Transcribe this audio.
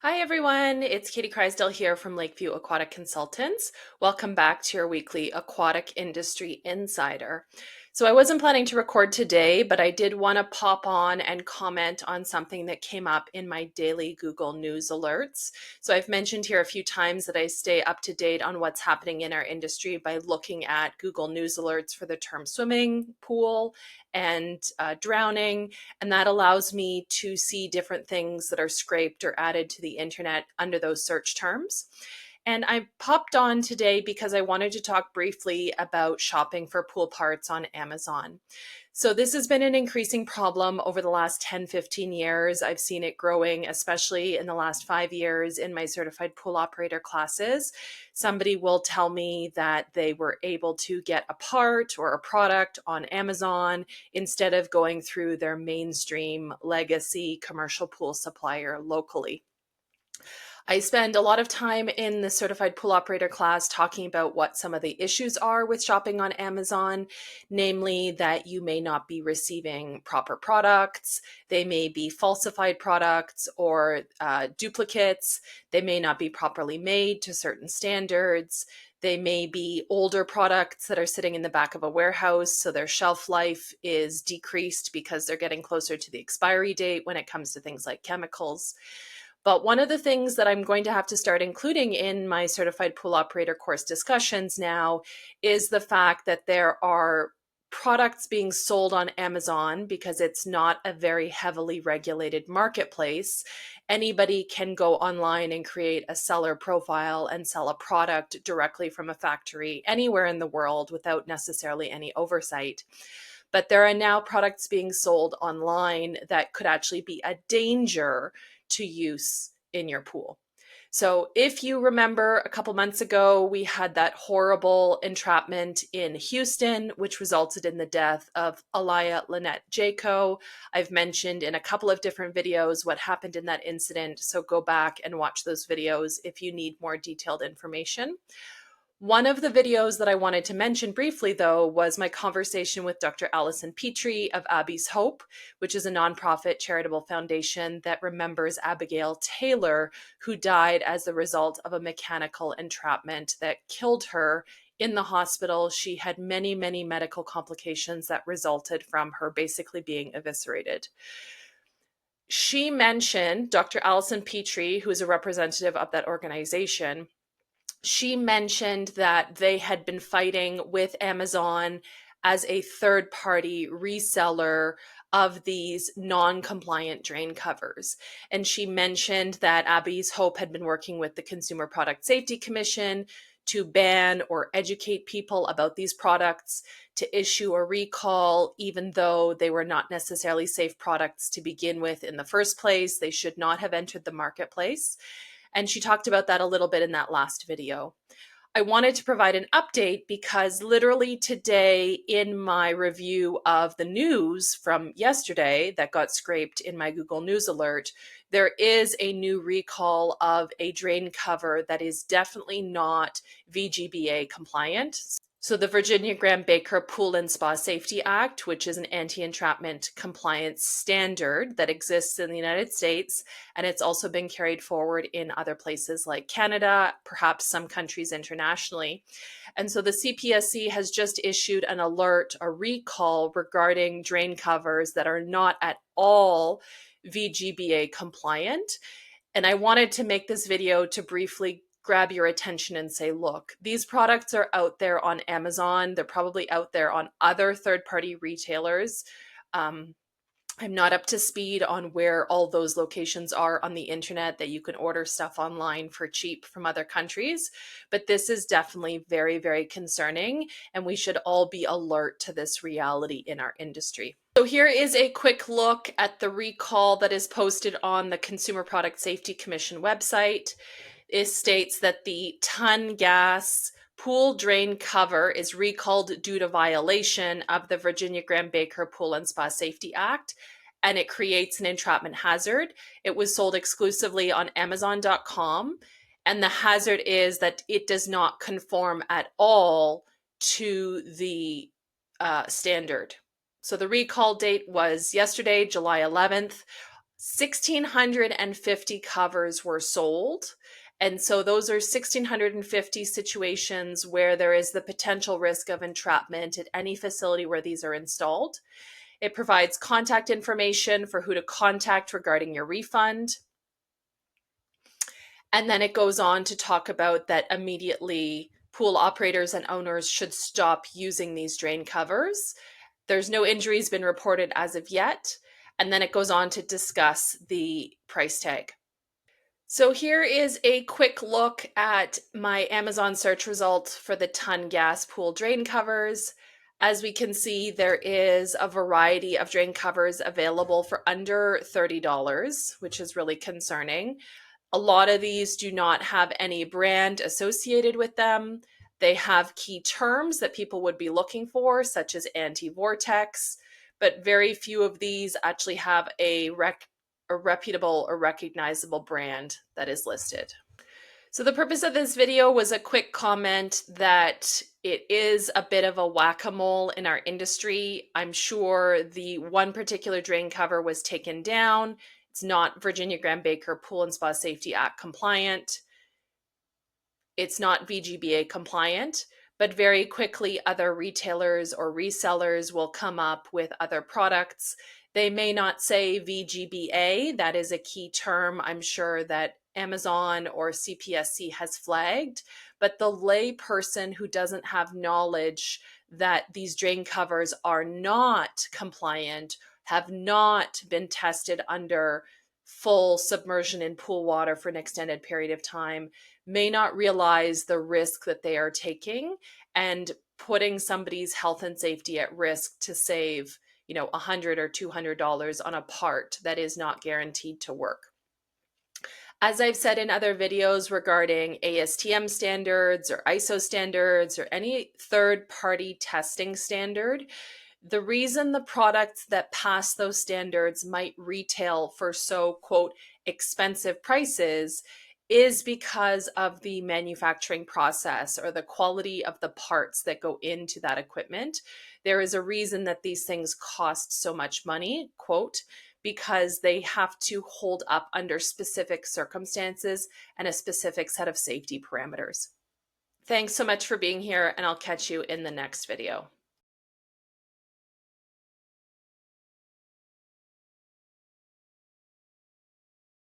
Hi everyone, it's Katie Crysdale here from Lakeview Aquatic Consultants. Welcome back to your weekly Aquatic Industry Insider. So I wasn't planning to record today, but I did want to pop on and comment on something that came up in my daily Google News alerts. So I've mentioned here a few times that I stay up to date on what's happening in our industry by looking at Google News alerts for the term swimming pool and drowning, and that allows me to see different things that are scraped or added to the internet under those search terms. And I popped on today because I wanted to talk briefly about shopping for pool parts on Amazon. So this has been an increasing problem over the last 10, 15 years. I've seen it growing, especially in the last 5 years in my certified pool operator classes. Somebody will tell me that they were able to get a part or a product on Amazon instead of going through their mainstream legacy commercial pool supplier locally. I spend a lot of time in the certified pool operator class talking about what some of the issues are with shopping on Amazon, namely that you may not be receiving proper products, they may be falsified products or duplicates, they may not be properly made to certain standards. They may be older products that are sitting in the back of a warehouse, so their shelf life is decreased because they're getting closer to the expiry date when it comes to things like chemicals. But one of the things that I'm going to have to start including in my certified pool operator course discussions now is the fact that there are products being sold on Amazon because it's not a very heavily regulated marketplace. Anybody can go online and create a seller profile and sell a product directly from a factory anywhere in the world without necessarily any oversight. But there are now products being sold online that could actually be a danger to use in your pool. So if you remember a couple months ago, we had that horrible entrapment in Houston, which resulted in the death of Alaya Lynette Jaco. I've mentioned in a couple of different videos what happened in that incident, so go back and watch those videos if you need more detailed information. One of the videos that I wanted to mention briefly, though, was my conversation with Dr. Allison Petrie of Abby's Hope, which is a nonprofit charitable foundation that remembers Abigail Taylor, who died as the result of a mechanical entrapment that killed her in the hospital. She had many, many medical complications that resulted from her basically being eviscerated. She mentioned, Dr. Allison Petrie, who is a representative of that organization, she mentioned that they had been fighting with Amazon as a third-party reseller of these non-compliant drain covers. And she mentioned that Abby's Hope had been working with the Consumer Product Safety Commission to ban or educate people about these products, to issue a recall, even though they were not necessarily safe products to begin with in the first place. They should not have entered the marketplace. And she talked about that a little bit in that last video. I wanted to provide an update because literally today in my review of the news from yesterday that got scraped in my Google News alert, there is a new recall of a drain cover that is definitely not VGBA compliant. So the Virginia Graham Baker Pool and Spa Safety Act, which is an anti-entrapment compliance standard that exists in the United States, and it's also been carried forward in other places like Canada, perhaps some countries internationally. And so the CPSC has just issued an alert, a recall regarding drain covers that are not at all VGBA compliant. And I wanted to make this video to briefly grab your attention and say, look, these products are out there on Amazon. They're probably out there on other third-party retailers. I'm not up to speed on where all those locations are on the internet that you can order stuff online for cheap from other countries. But this is definitely very, very concerning, and we should all be alert to this reality in our industry. So here is a quick look at the recall that is posted on the Consumer Product Safety Commission website. It states that the ton gas pool drain cover is recalled due to violation of the Virginia Graham Baker Pool and Spa Safety Act, and it creates an entrapment hazard. It was sold exclusively on Amazon.com, and the hazard is that it does not conform at all to the standard. So the recall date was yesterday, July 11th. 1,650 covers were sold. And so those are 1,650 situations where there is the potential risk of entrapment at any facility where these are installed. It provides contact information for who to contact regarding your refund. And then it goes on to talk about that immediately pool operators and owners should stop using these drain covers. There's no injuries been reported as of yet. And then it goes on to discuss the price tag. So here is a quick look at my Amazon search result for the ton gas pool drain covers. As we can see, there is a variety of drain covers available for under $30, which is really concerning. A lot of these do not have any brand associated with them. They have key terms that people would be looking for, such as anti-vortex, but very few of these actually have a reputable or recognizable brand that is listed. So the purpose of this video was a quick comment that it is a bit of a whack-a-mole in our industry. I'm sure the one particular drain cover was taken down. It's not Virginia Graham-Baker Pool and Spa Safety Act compliant. It's not VGBA compliant, but very quickly other retailers or resellers will come up with other products. They may not say VGBA, that is a key term I'm sure that Amazon or CPSC has flagged, but the lay person who doesn't have knowledge that these drain covers are not compliant, have not been tested under full submersion in pool water for an extended period of time, may not realize the risk that they are taking and putting somebody's health and safety at risk to save, $100 or $200 on a part that is not guaranteed to work. As I've said in other videos regarding ASTM standards or ISO standards or any third-party testing standard, the reason the products that pass those standards might retail for so, quote, expensive prices is because of the manufacturing process or the quality of the parts that go into that equipment. There is a reason that these things cost so much money, quote, because they have to hold up under specific circumstances and a specific set of safety parameters. Thanks so much for being here, and I'll catch you in the next video.